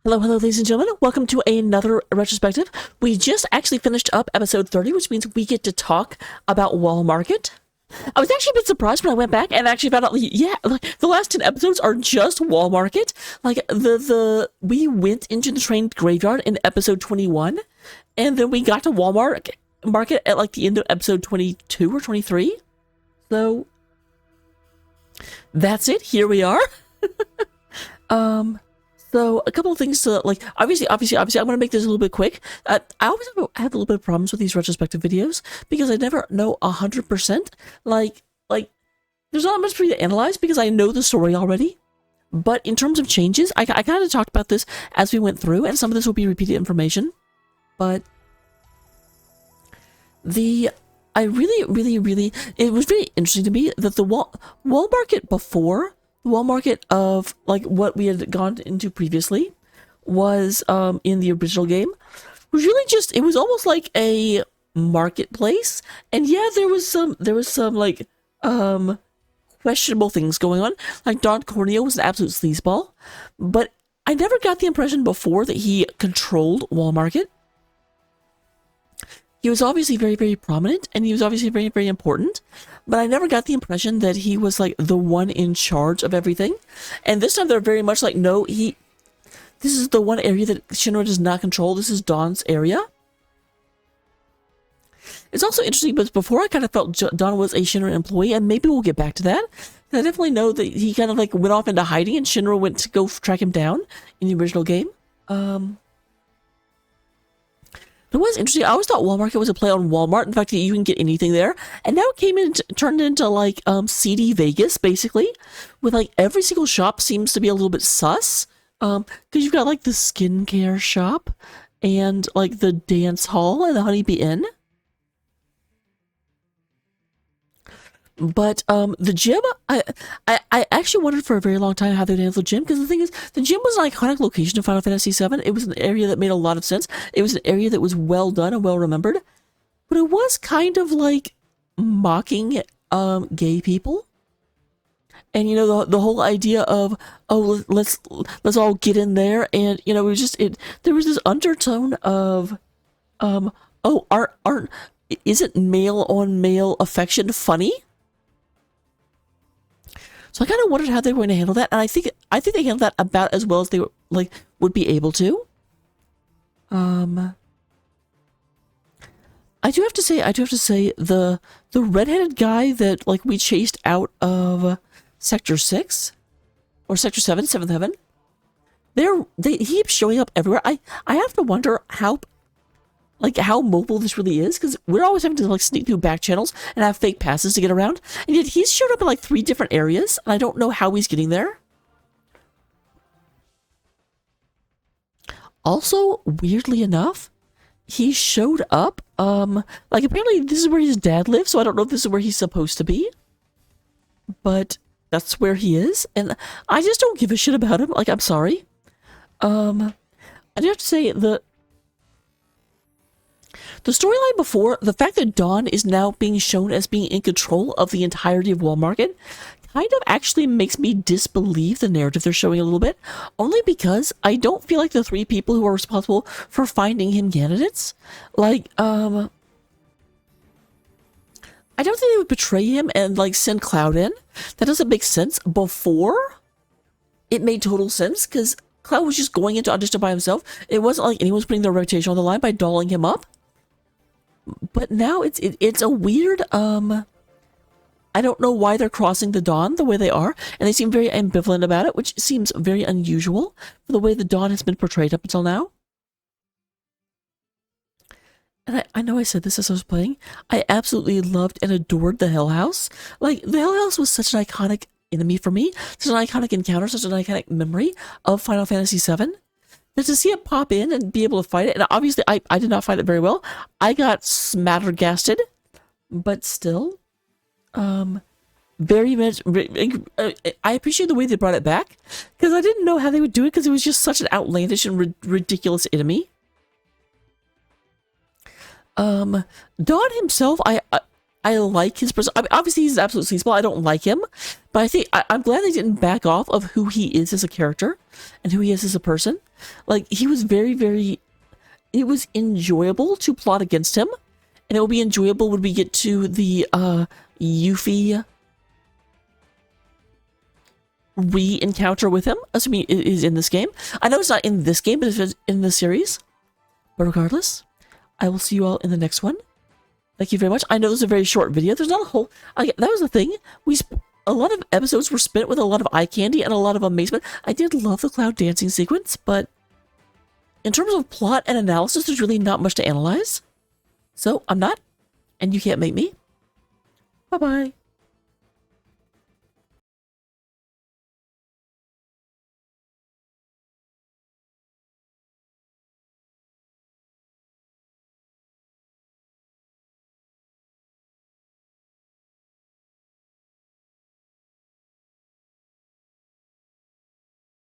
Hello, ladies and gentlemen. Welcome to another retrospective. We just actually finished up episode 30, which means we get to talk about Wall Market. I was actually a bit surprised when I went back and actually found out, like the last 10 episodes are just Wall Market. Like, we went into the train graveyard in episode 21, and then we got to Walmart Market at, like, the end of episode 22 or 23. So, that's it. Here we are. So a couple of things to, like, obviously, I'm going to make this a little bit quick. I always have a little bit of problems with these retrospective videos because I never know 100%. Like, there's not much for you to analyze because I know the story already. But in terms of changes, I kind of talked about this as we went through, and some of this will be repeated information. But it was really interesting to me that the wall market before, the wall market of, like, what we had gone into previously was, in the original game, was really just, it was almost like a marketplace. And yeah, there was some, like, questionable things going on. Like, Don Corneo was an absolute sleazeball. But I never got the impression before that he controlled Wall Market. He was obviously very, very prominent, and he was obviously very, very important, but I never got the impression that he was, like, the one in charge of everything. And this time they're very much like, no, this is the one area that Shinra does not control. This is Don's area. It's also interesting, but before I kind of felt Don was a Shinra employee, and maybe we'll get back to that. I definitely know that he kind of, like, went off into hiding, and Shinra went to go track him down in the original game. It was interesting. I always thought Wall Market was a play on Walmart. In fact, that you can get anything there. And now it turned into, like, CD Vegas, basically. With, like, every single shop seems to be a little bit sus. Because you've got, like, the skincare shop. And, like, the dance hall and the Honeybee Inn. But the gym, I actually wondered for a very long time how they'd handle the gym, because the thing is, the gym was an iconic location in Final Fantasy VII. It was an area that made a lot of sense. It was an area that was well done and well remembered. But it was kind of like mocking gay people. And, you know, the whole idea of, oh, let's all get in there, and, you know, there was this undertone of isn't male on male affection funny? So I kind of wondered how they were going to handle that, and I think they handled that about as well as they would be able to. I do have to say the redheaded guy that, like, we chased out of Sector 6 or Sector 7, 7th Heaven. He keeps showing up everywhere. I have to wonder how mobile this really is, because we're always having to, like, sneak through back channels and have fake passes to get around, and yet he's showed up in, like, 3 different areas, and I don't know how he's getting there. Also, weirdly enough, he showed up, like, apparently this is where his dad lives, so I don't know if this is where he's supposed to be, but that's where he is, and I just don't give a shit about him. Like, I'm sorry. I do have to say, the storyline before, the fact that Dawn is now being shown as being in control of the entirety of Wall Market, kind of actually makes me disbelieve the narrative they're showing a little bit, only because I don't feel like the 3 people who are responsible for finding him candidates, like, I don't think they would betray him and, like, send Cloud in. That doesn't make sense. Before, it made total sense, because Cloud was just going into audition by himself. It wasn't like anyone was putting their reputation on the line by dolling him up. But now it's a weird, I don't know why they're crossing the Dawn the way they are, and they seem very ambivalent about it, which seems very unusual for the way the Dawn has been portrayed up until now. And I know I said this as I was playing, I absolutely loved and adored the Hell House. Like, the Hell House was such an iconic enemy for me, such an iconic encounter, such an iconic memory of Final Fantasy VII. But to see it pop in and be able to fight it, and obviously I did not fight it very well. I got smattergasted, but still, very much. I appreciate the way they brought it back, because I didn't know how they would do it, because it was just such an outlandish and ridiculous enemy. Dawn himself, I like his person. I mean, obviously, he's an absolute sleazeball. I don't like him, but I think I'm glad they didn't back off of who he is as a character and who he is as a person. Like, he was very, very. It was enjoyable to plot against him, and it will be enjoyable when we get to the Yuffie re-encounter with him, assuming it is in this game. I know it's not in this game, but it's in the series. But regardless, I will see you all in the next one. Thank you very much. I know this is a very short video. There's not a whole... that was the thing. A lot of episodes were spent with a lot of eye candy and a lot of amazement. I did love the cloud dancing sequence, but in terms of plot and analysis, there's really not much to analyze. So, I'm not, and you can't make me. Bye-bye.